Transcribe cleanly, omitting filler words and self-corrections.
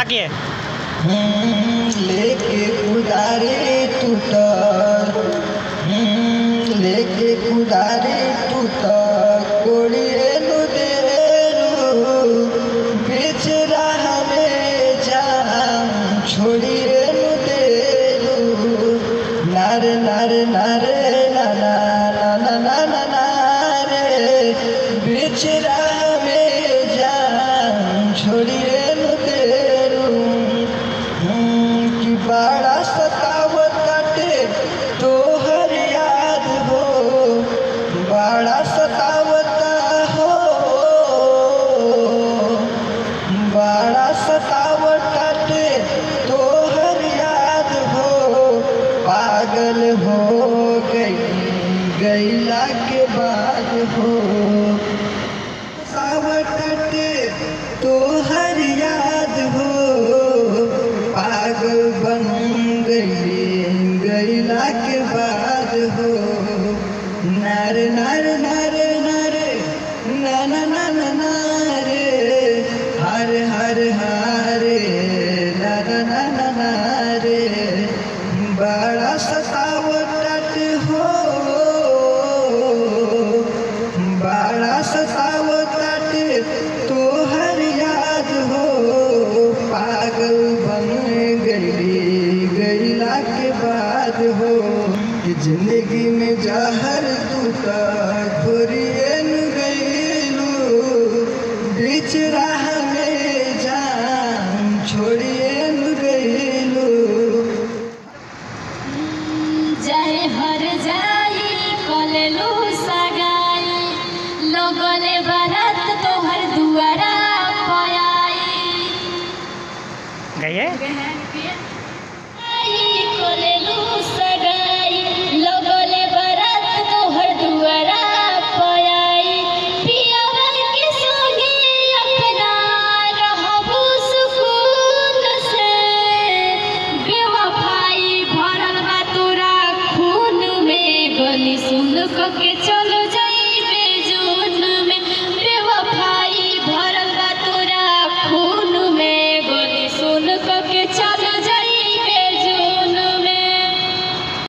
ताकिए लेके कुदारे टूटा लेके कुदारे टूटा कोड़िए देरू बीच राह में जाम छोड़िए देरू नार नार नारे नाना नाना नाना नारे बीच राह में जाम छोड़िए बड़ा सतावताटे तोहर याद हो बड़ा सतावता हो बड़ा सतावताटे तोहर याद हो पागल हो गईला के बाद हो सतावताटे तोहर याद हो पागल बन गईला के बाद हो नार नार नार नार नाना नाना नारे हर हर हरे नाना नाना नारे बड़ा सतावट हो बड़ा सतावट तोहर याद हो पागल बन गईला के बाद हो जिंदगी में जहर दूता घोरियन गईलू बीच राह में जान छोड़ियन गईलू जाए हर जाई कलेलू सगाई लोगोले बारात तोहर दुआरा पयाई गए कलेलू सगाई लोगोले बारात तोहर दुआरा पयाई पियावा के संगे अपना रहबू सुकून से बेवफाई भरल बा तोरा खून में गली सुन के चलो